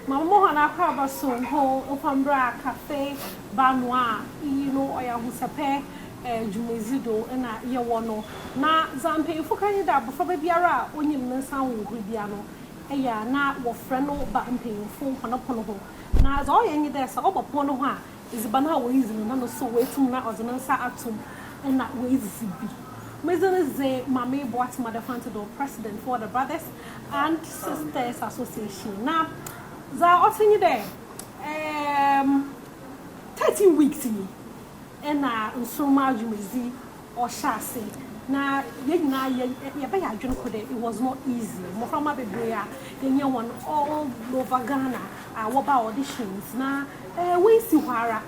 Mama Mohana Kabasun, Ho, Opambra, Cafe, Banwa, Oya Ahosepe, Jumezido, and Yawano. Na Zampe, Fukani da, before Biara, when you Nansan Gribiano, Aya, na, or Freno, Bamping, Full Panopono. Na, as all any there, so Oponoha is Bana ways, and so wait to na or the Nansa Atom, and that ways be. Maison is Mammy Boat Mother Fantido, president for the Brothers and Sisters Association. Now, they are offering you there 13 weeks in and so much you or chassis. Now, it was not easy. Mofama Bebrea, the one all over Ghana, what about auditions? Now, we see where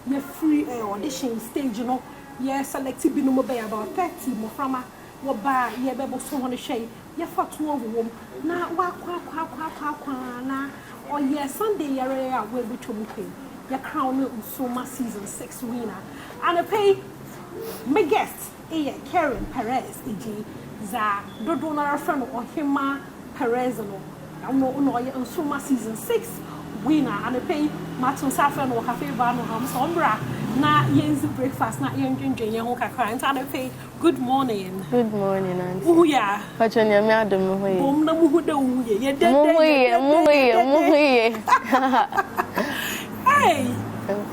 you're free audition stage, you know. Yes, selected be no more about 30 more from a what by ye bebo so on the shade. Ye for 12 womb. Now, or yes, Sunday, area will be to me. Your crown so much season 6 winner. And I pay my guest, Karen Perez, e.g., Za, Dodona friend or Hima Perez, I know so much season 6 winner. And I pay Martin Saffron or Cafe Bano Ham Sombra. Na yen's breakfast, not young ginger, young crying. And I pay good morning. Good morning, Auntie. Oh, yeah. But you're near Adom. Hey,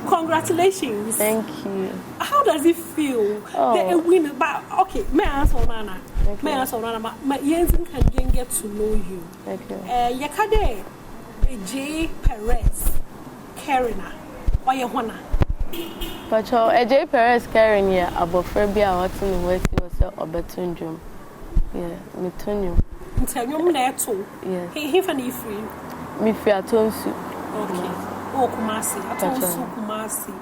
congratulations. Thank you. How does it feel? The winner, but okay, may I answer Nana? May I answer Nana? My Jens can get to know you. Thank you. Yakade J. Perez, Karina, or Yahwana. But J. Perez Karen here about Fabia Watson in West was a Betunjum. Yeah, Metunjum. Tell you there too. Yeah. He funny free. Me Fiatonsu. Okay. Oh, Kumasi. Atonsu Kumasi.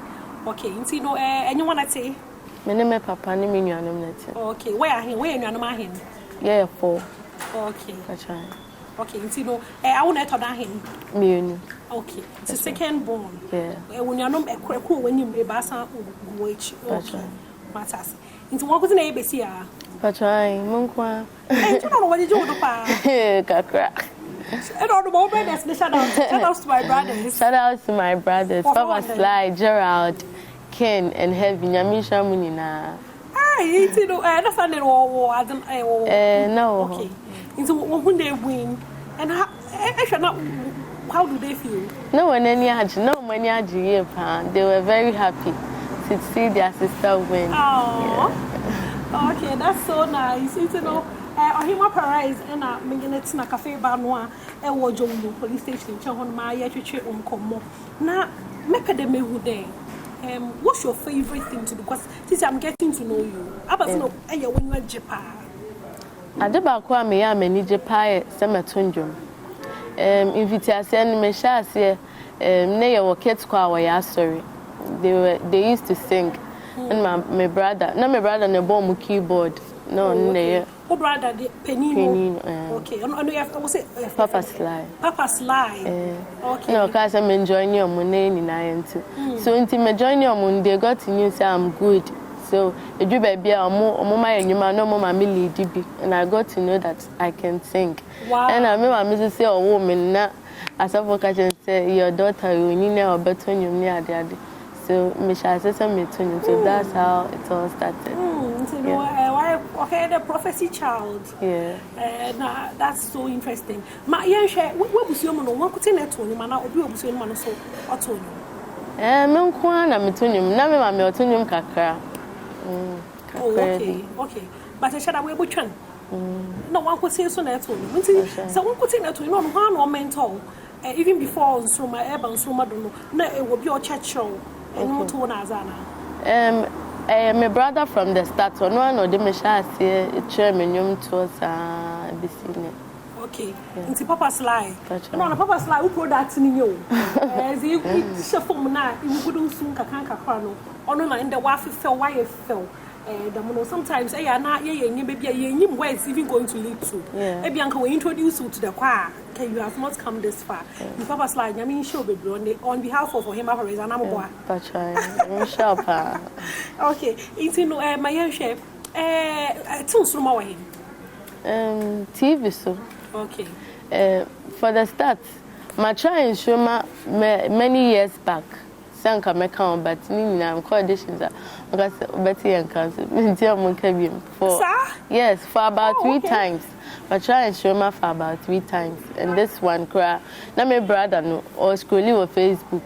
Okay. You know, anyone I say? My name is Papa. I mean, you are not. Okay. Where are he? Where are you? Are Yeah, 4. Okay. That's right. Okay, you know, I want to tell him. Me. Okay. It's a second born. Yeah. When you're not a cool when you be bassa which okay. Matters. Into what was the neighbor here? That's right. Monkwa. I don't know what you do. Kakra. I don't know brothers. Shout out to my brothers. Shout out to my brothers. Papa Sly, Gerald, Ken, and Heavy. Nyamisha Munina. Hey, you know, that's a little I don't no. Okay. Into when they win, and how do they feel? No one any they were very happy to see their sister win. Oh, yeah. Okay, that's so nice. You know, Ohima Perez and Minginets na Cafe Banwa, Jombo police station, Chahon Maya Chichi Umkomo. Now, Mepedeme Hude. What's your favorite thing to do? Because since I'm getting to know you, I was no, when you are Japan. Adebakwa me ya mani Japan Sematunjum. Invitation me share ne ye worket kwa wa ya sorry. They used to sing. And my brother ne bomb keyboard. No, ne. Oh, brother, Penino. Okay, and you have say Papa Sly. Papa Sly. Okay. No, cause I'm enjoying your money in too. So until me join your money, they got to know say I'm good. So you do baby, and I got to know that I can sing. Wow. And I remember me say, "Oh, woman, na as a vocation say your daughter you need or better you near the." So me shall say some so that's how it all started. So you know, okay, the prophecy child. Yeah. That's so interesting. Ma yen share what was your man one could net on man obi obuso man so oto you. Me nko na metonyum na me ma me otonyum kakra. Okay. But I said I will butchern. No one could say so net on. So one could say net on one or mental. Even before so my urban so madonna. No, it will be your church show. And no to Nazana. My brother from the start, one of the machines here, chairman, to us, okay. Into Papa Sly. No, Papa Sly, who products in you? As you shuffle now, you couldn't soon Kakanka Crono. Or no, in the waffle fell, why it fell. Sometimes I are not maybe a where it's even going to lead to. Maybe Uncle will introduce you to the choir. Okay, you have not come this far. If Papa Slide, I mean, show baby on behalf of him, and I'm boy. That's right. Sharp. Okay, it's in my young shape. Too small him. TV so. Okay. For the start, my try and show many years back. Sanka me count, but I'm auditions because Betty and Council. Yes, for about 3 times. But try and show my for about 3 times. And this one cry. Now my brother no or scrolling on Facebook.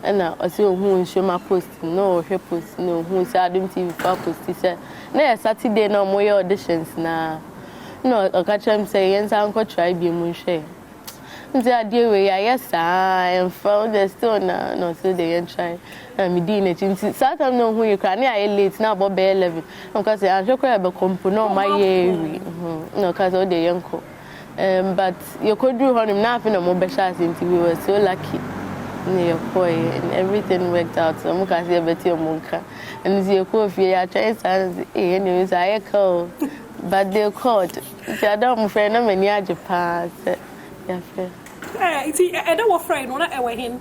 And I also who show my post no she post no who say Adom TV for post. He said, "No Saturday no more auditions na." No, I catch him say yes, uncle try be moonshine. I deal with yes, I found the still no, so they try. I'm doing it. Sometimes know who you can. I late now, about 11. Because I'm sure I have a component my year. No, because all the young. But you could do on him nothing no more better since we were so lucky. Near boy, and everything worked out. So I'm going to see a monka. And the coffee, I tried to anyways, I call. But they called. I don't friend them and yeah, Japan. Yeah, I don't want friend, not ever him.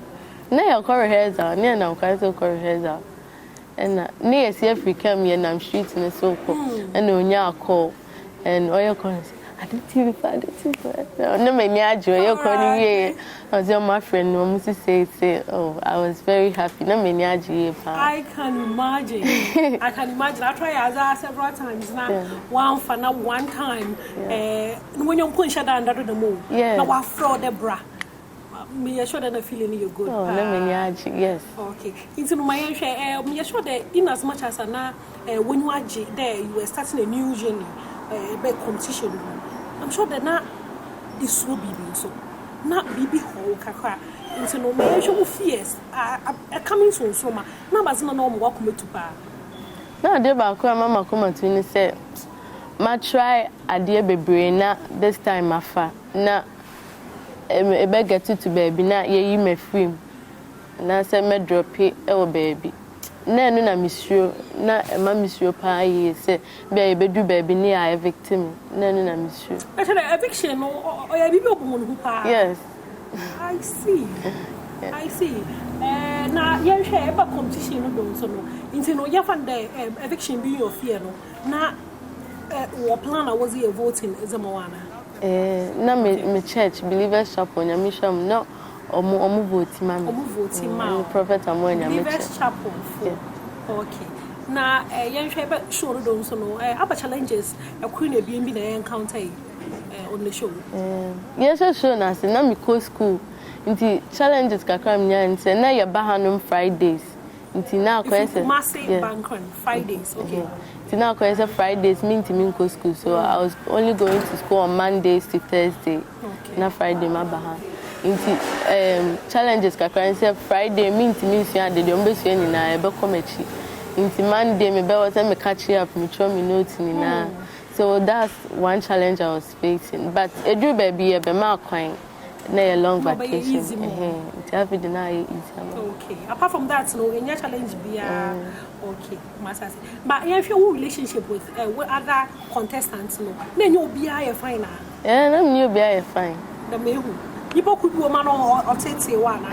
Nay, corner hairs out, near now, Castle corner hairs out. And near see if we come here and I'm streets in the so and no near call and oil corners. I didn't see if I did see no many joy, you're calling me. I was my friend, no, Mrs. say, oh, I was very happy. No many I can imagine. I can imagine. I try as several times now. One for now, one time. When you punch it under the moon, now I fraud the bra. Me sure that the feeling you good. Oh, no many yes. Okay. Into my share, me sure that in as much as now, when you are there, you were starting a new journey, big competition. I'm sure that now this will be so. Not baby hole kakra into no measure fears are coming soon so ma na bazina no mo welcome to pa na de ba ko mama come to ni say ma try ade bebre na this time afa na e be get to baby na ye yi me film na say me drop e wo baby na enu na misio na ma misio pa yi say be be du baby ni a victim na enu na misio eviction or ya bibi obumon hu pa. Yes, I see. I see. Na yen share eba competition no don so no into no ya fan the eviction be your fear no na what plan was you voting zamawana na me church believers chapel nyamisham no omo voting ma prophet amonya me believers chapel for okay na yen share eba show no don so no aba challenges queen e bi na encounter on the show. Yes, sure. Na say na me go school. Inti challenges kakra mnya nti na ye ba hanum Fridays. Inti na akwese massive bank on Fridays. Okay. Inti na akwese Fridays me go school. So I was only going to school on Mondays to Thursday. Okay. Na Friday ma ba ha. Inti challenges kakra nti Friday me sua de ombe sua ni na e be komechi. Inti Monday me be was me catch up me throw me notes ni na. So that's one challenge I was facing. But it drew baby a be ma kwan na a long vacation. It have been easy. Okay. Apart from that, no any challenge be okay. But if your relationship with other contestants, no, then you'll be a fine. Yeah, no, you'll be a fine. The me who people could do a man or say one.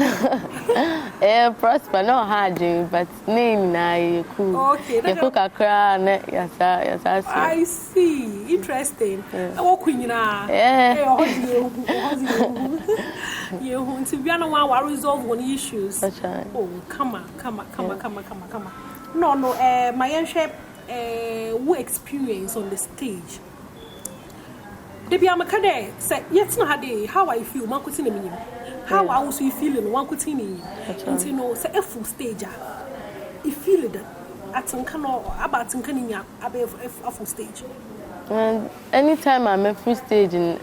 Prosper no hard, but name na you cool. Okay, you cook a crown. Yes, I see. Interesting. Oh, Queen, you want to be on one resolve one issues. Oh, come on. No, my friendship, who experience on the stage. Debi amakade say yet no hade how I feel man kuti na minim how I also feeling one kuti ni nti no say a full stage I feel it atenka no about atenka ni nya a full stage and anytime I'm a full stage in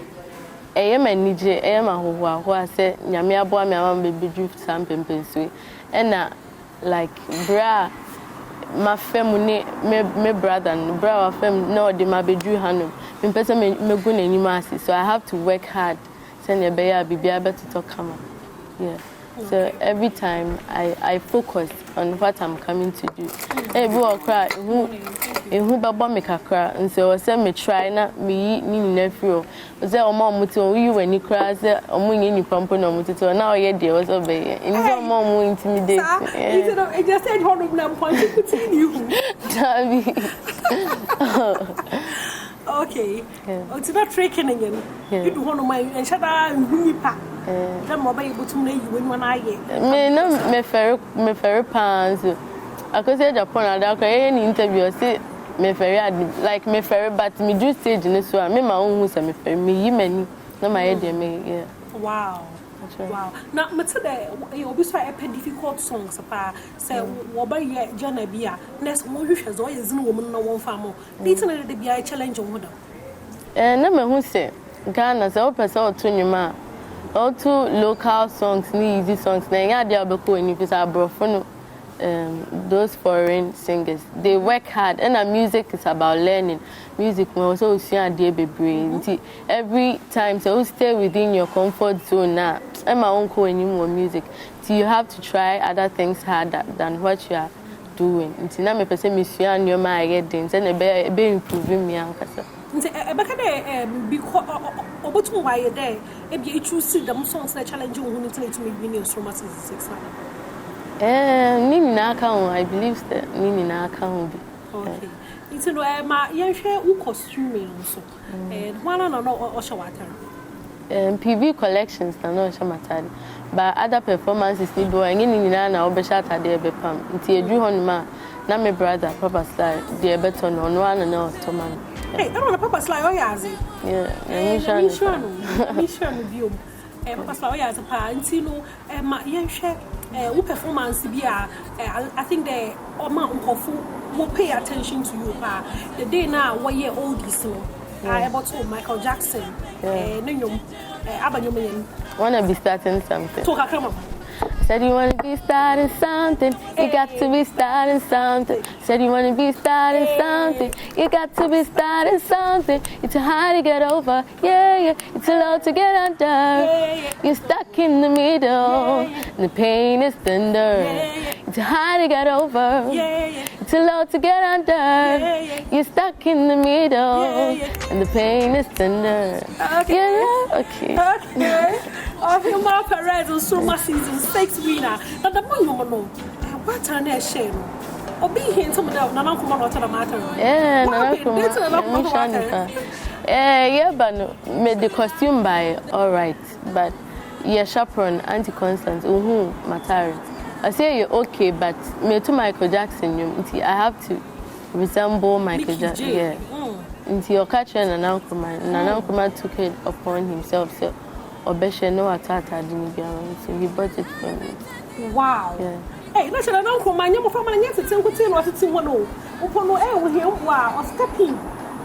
am nije am ahoho say nyame abo am am be drift sam pempensui and like bra my family me brother wa fam no de ma bedru hanum me person me go na nyima so I have to work hard send your beya bibia better to come on. Yeah. Okay. So every time I focus on what I'm coming to do. Every walk cry who baba me kakra and so say me try na me ni nephew say omo muto you when you cry say omo ni pampo na muto na oye dey was obey in so omo mu intimidate I just said how no point to continue. Okay. It's not tricking again. You do one of my and shada nipa. Them mobile able to make you when I get. Me no me ferry pants. I could say Japan and I any interview say me ferry like me ferry but me do stage in this one. Me my own who say me ferry me many. No my idea me yeah. Wow. Wow. Now, me today, you be so a difficult songs. Say, what by ye Jana Bia? Next, more you shall always no woman no one farmer. This is the Bia challenge on them. No me who say Ghana say open so to nyuma. All two local songs, ni easy songs. Na nya dia obeko eni fi sa brofo no those foreign singers they work hard and music is about learning music when also usua dey bebre every time so stay within your comfort zone na and my own ko enim music so you have to try other things harder than what you are doing nti na me pese me sua nyoma ayɛ den se na be improve me ankasa nti ebeka dey because obotum why dey e be you choose them songs na challenge you hu nti to me win instrument 66 na Nini na account, I believe that Nini na account. Okay. It's no ma yenhwe u costume so. One no osha water. PV collections na no osha matari. But other performances ni do nini na obesha atade ebe pam. Nti edu hon ma na me brother Papa Sly de beton no one na otoman. Hey, I don't know Papa Sly oyazi. Yeah, me sure no bio. Papa Sly oyazi pa nti no ma yenhwe performance I think the will pay attention to you. The day now, 1 year old is I about Michael Jackson. Wanna be starting something. Talk come on. Said you wanna be starting something, you got to be starting something. Said you wanna be starting something, you got to be starting something. It's hard to get over, yeah. It's a lot to get under. You're stuck in the middle, the pain is tender. It's hard to get over, it's a lot to get under. You're stuck in the middle, and the pain is tender. Okay. Of your mouth Perez and so much season 6 winner. But the one you know, what are they shame? Or be here some of them, no come on to the matter. Yeah, but no, made the costume by all right, but yeah, chaperone, Auntie Constance, Matari. I say you're okay, but me to Michael Jackson, I have to resemble Michael Jackson. Yeah. Into your catcher and Nanakuma took it upon himself. So. Obeshe no atata didn't be around, so he bought it for me. Wow. Yeah. Hey, that's an uncle, my young family, yes, it's uncle Tim, or it's in one. Upon with him, wow, or stepping.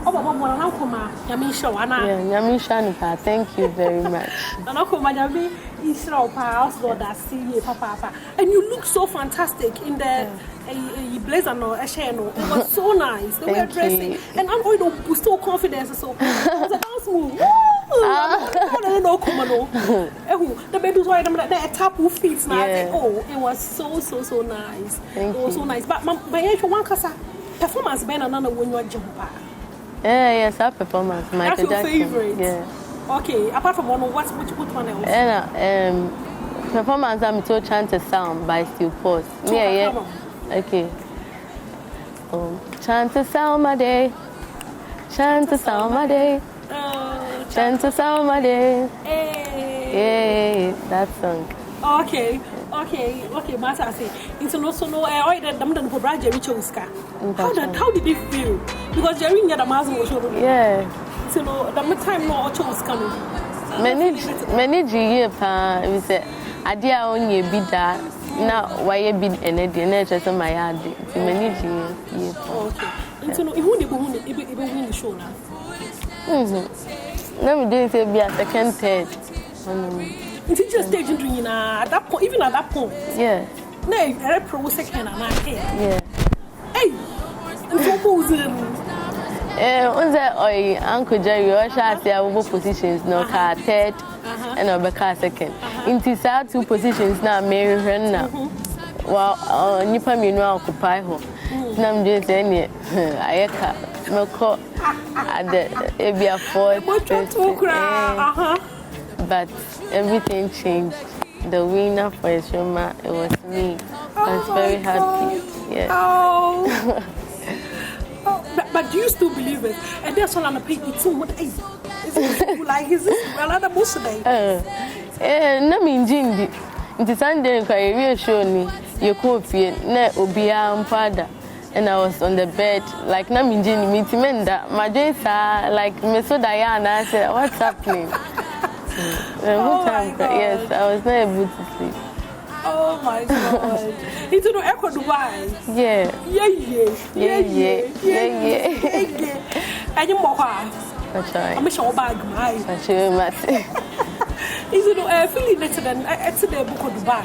Oh, one uncle, Yamisha, Yamisha, thank you very much. And uncle, my Yami, is our house, Lord, I see you, Papa. And you look so fantastic in the blazer, no, a channel. It was so nice. They were dressing. And I'm going to boost so confidence. So it was a dance move. The baby was wearing that tap of feet. Oh, it was so nice. It was so nice. But my actual one performance been another when you are jumper. Yes, our performance. That's your Jackson. favorite. Yeah. Okay. Apart from one, which one else? Performance. I'm to chant a sound by Steel Pulse. Yeah. Okay. Chant a sound my day. Chant a sound my day. Chant a sound my day. Yeah, that song. Okay, Master, I say it's also no. I that them done for Jerry Choska. How did it feel? Because Jerry had a master was showing. Yeah. So no, the time no Choska. Many years we say idea only be that now why be and just my yard. Many years. Okay. So no, who win the show now? No, we didn't say be a second, third. It's just staging doing at that point, even at that point. Yeah. No, I pro second and I yeah. Hey, and proposing. Uncle Jerry, or shall I say, our positions, no car third and a car second. In these are 2 positions now, Mary Renna. Well, Nipa me no occupy her. Nam just any I can't at the Abia 4. But everything changed. The winner for Shoma, it was me. I was very happy. Yeah. Oh. But do you still believe it? And that's all I'm paying it too. What is it like? Is this another most today? Na me njindi. Nti Sunday nka ye show ni ye ko fie na obia mpada. And I was on the bed like na me njindi meetimenda. My days like me so Diana I said what's happening? Yes, I was not able to sleep. Oh my God. Into the Echo Dubai. Yeah. And you more. I'm sure bag my. Is it feeling better than at the book of Dubai?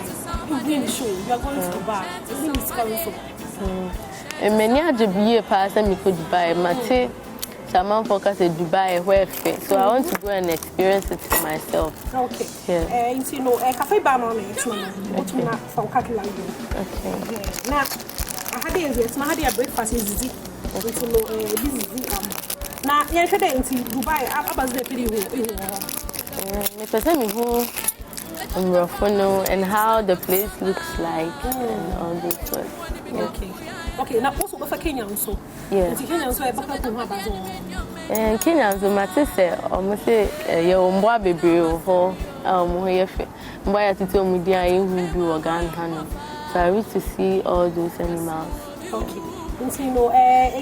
You show you are going to Dubai. It's coming so. And many other year pass and me could Dubai. Mate, someone focus in Dubai where fit. So I want to go and experience it for myself. Okay. Yeah. You know, a cafe bar on it. Okay. Now, I had a breakfast is easy. It's no busy. Now, yesterday in Dubai, I was the video. And how the place looks like and all this stuff. Okay. Now also for Kenya also. Yeah. Kenya also and Kenya so my sister almost say your mboa bebre ho yefe. Mboa ya tito mudia yehu organ hano. So I wish to see all those animals. Okay. You know,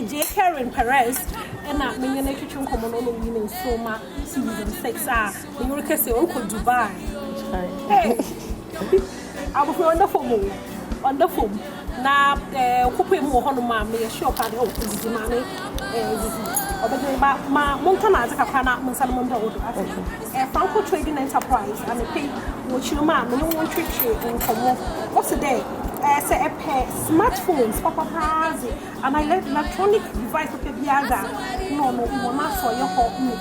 J. Karen Perez and that meaning a kitchen common on women so much season 6 you can say Uncle Dubai. Hey, I was on the phone. Now, Coupé Mohonoma may a shop at the office, the money. Montana, Capana, Monsalmondo, a Franco trading enterprise, and a pay which you man, no one trick in common. What's the day? Say a pair smartphones, Papa and I let electronic device of the Biaga. No, we will not saw your home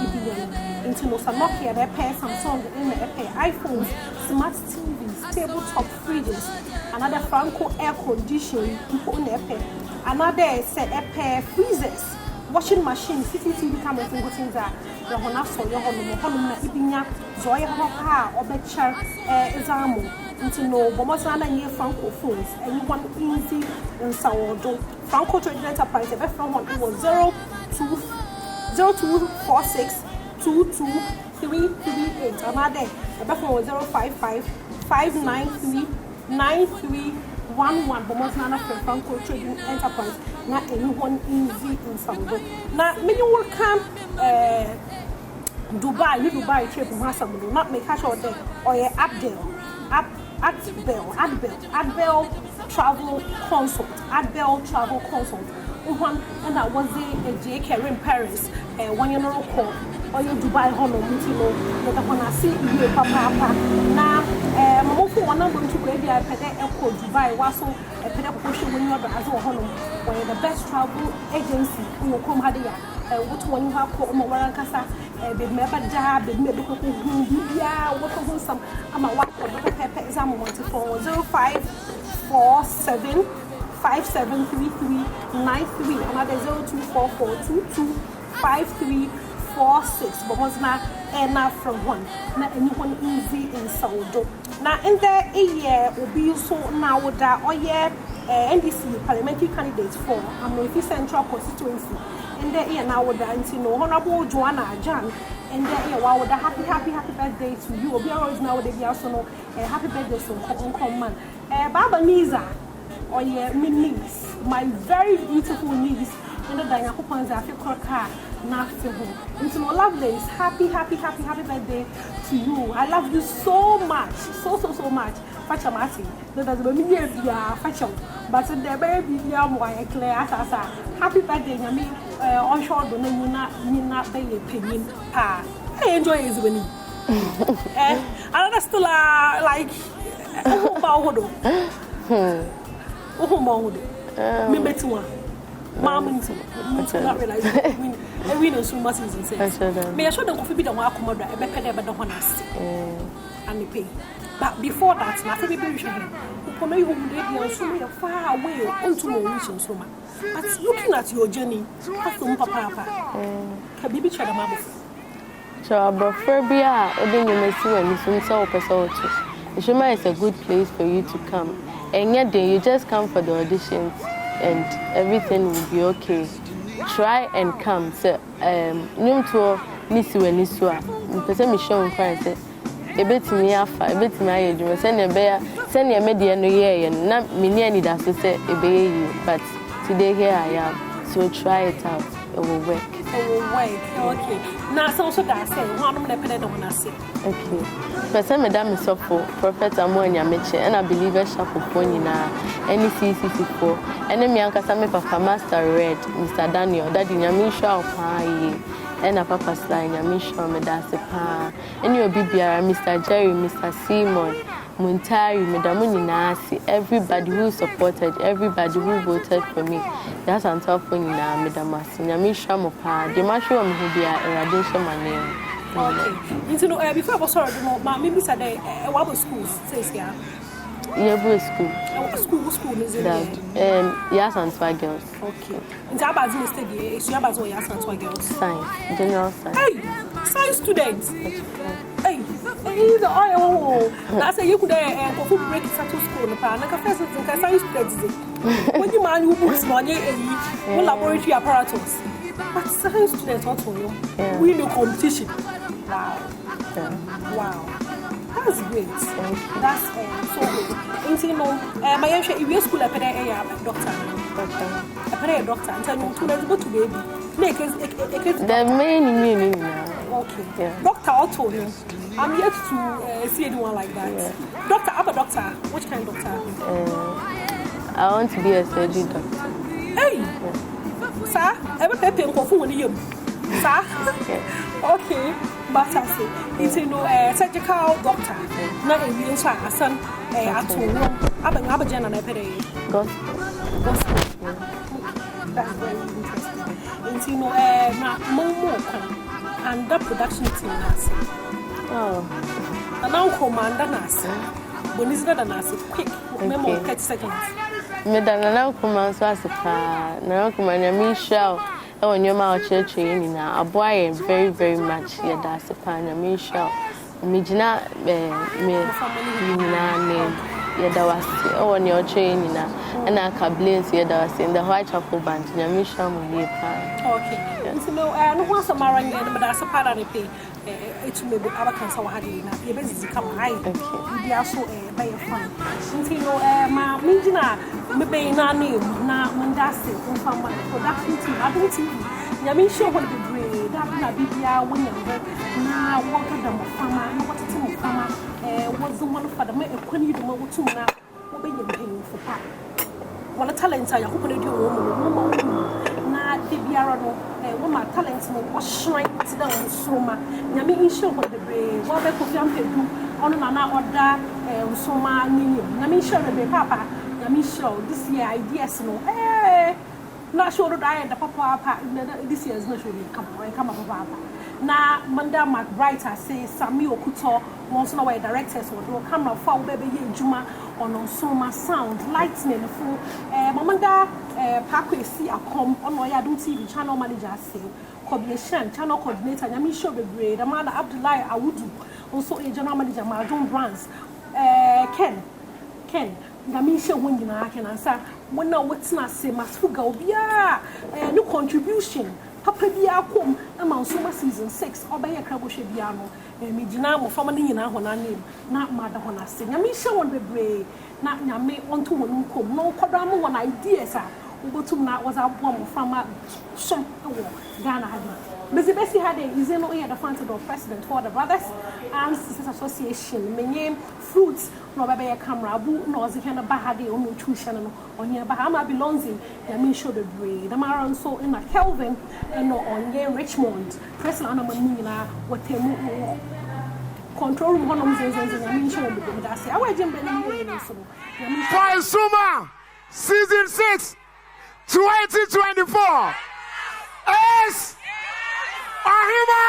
into Nokia, a pair Samsung, in a pair iPhones, smart TVs, tabletop fridges, another Franco air conditioning, in a pair, another set a pair freezers, washing machine, CCTV cameras, and things that the Honaso, your home, Ibinya, Zoya Hoka, or Betcher, Examo. Into no Bomosana near Franco phones, and you want easy and sourdough. Franco Trading Enterprise, the best one was 0246 22338. Another, the best one was 055 593 9311. Bomosana Franco Trading Enterprise, not anyone easy and sourdough. Now, many will come. Dubai trip not make cash or there or Adbel travel consult. And that was a J. Karen Paris, 1 year old call, or you Dubai Honor, Mutino, that I want to see you, Papa. Now, one number to baby, I pay Echo Dubai, was so a pedagogical when you are as a honor, where the best travel agency who will come here. What one you have called Mawarankasa, the Mebada, the medical who what some what pepper exam 0547 573393, another 0244225346. But was not enough from one, not anyone easy in Saudo. Now, in the year will be so now that or NDC parliamentary candidates for Amefi Central constituency. And the year now with the Honorable Joanna Jan, and the year wow, the happy birthday to you. We are always now with the also happy birthday to Uncle Man. Baba Niza, or my niece, my very beautiful niece, and the Diana Africa car, nothing. Into no love days, happy birthday to you. I love you so much, so much. Fachamati, that does be Facham, but the baby, Claire, happy birthday, Yami, on short, Nina, Bay, Pin, Pa. I enjoy his winning. Another still like Mahodo. Me better one. Mom, not realizing we know so much is insane. May I show them coffee be the one accommodate a better but don't want us and they pay. But before that, my baby should have who you will so far away onto more wishes so much. But looking at your journey, what's the papa? Can be betrayed a mother. So, Abrafobia, Odin, and soon saw a person. Ishima is a good place for you to come. And yet, you just come for the auditions and everything will be okay. Try and come. So, Nisu and Nisua, the person is showing Christ. ebetimi afa ebetimi aye dwuma se ne be send your media no ye na me ne ani da so say ebeye but today here I am so try it out it will work. Okay. Now so that say one of the pede don na say. Okay. Person me da me so for prophet amonya meche and I believe sharp for nyina any CCC4 and me ankasa me papa master red Mr. Daniel daddy nyame hwa pa yi and a papa slide nyame hwa me da se pa any obi biara Mr. Jerry Mr. Simon Muntari, Medamunasi, everybody who supported, everybody who voted for me. That's on top of Medamasi. Yamisha Mopa, the Mashu who be a radiation man. Okay. You know, before I was sorry, maybe said what was schools, says here. Yeah, School is it? Yes, and two girls. Okay. In Tabazi Mistake, so you have as yes and two girls. Science, general science. Hey, science students. Hey, the oil. That's a you could go break it to school. The pan, like a first science students. When you man who books money and laboratory apparatus. But science students also, we know competition. Wow. Wow. That's great. That's so good. And you know, my young if you school a doctor. A doctor. And tell you to go to baby. The main meaning now. Okay. Yeah. Doctor also. I'm yet to see anyone like that. Yeah. Doctor, I'm a doctor. Which kind of doctor? I want to be a surgeon doctor. Hey! Yeah. Sir, ever pay for you? Sir? Okay. But I say, it's a surgical doctor. Not a real son. At home. I'm a general. Gospel. That's very interesting. And you know, more and the production team. Oh. And now commander Nasa. When is that a Nasa? Quick, remember 30 seconds. Madame command so as a car. Now command Michelle. Oh, when your mouth church in a boy very, very much. Yeah, that's a pan. Michelle. Mijina, me, name. Yeah, that was oh, on your train and I can blaze here that was in the Whitechapel band. Michelle will be a pan. Okay. So, no, and once a marine, but that's a part of the pay. It may be our cancer. How do you know? You're busy come high. You are so by your fun. Since you know, my Mijina, maybe not name, now Mandasi, from my production team. I don't think Yamisha will be brave. That will be the one now. What of them farmer, what a team of farmer, what's the one for the man, when you do more to now, what be you paying for part? What a talent I hope you do. Now, the Biarano, my talents will shrink down so much. Yami show what the brave, what they could do on an order, so my name. Yami show the papa, Yami show this year ideas no. Eh, not sure that I and the papa this year is not really come up papa. Now, Manda McBride says Samuel Kuto wants to know where directors will come out for baby Juma on Soma sound, lightning full. Mamanda Parkway see a com on my Adom TV channel manager say, Coordination, channel coordinator, Yami show the grade, Amanda Abdullahi Awudu, also a general manager, Mahjong Brands. Ken, Yami show when you can answer. When now what's not say, Masfuga, no contribution. Papa bia kom ama nsoma season 6 obeye kraboshe bia no me gina mo fama ni nyina ho na name na mada ho na se nyame hye won bebre na nyame onto won kom no kodo am won ideas a obotum na was abo mo fama so wo Ghana ha Mezi Besi had a is no the founder of president for the Brothers and Sisters Association. My name fruits no baby camera bu no ze kana bahade o no tuition no onye bahama belongs in the mean show the breed. The maran so in a Kelvin and no onye Richmond. President ana mani na wotemu control room honom zenzen the mean show the breed. I say awa jembe ni so. For Suma season 6 2024. Ahima!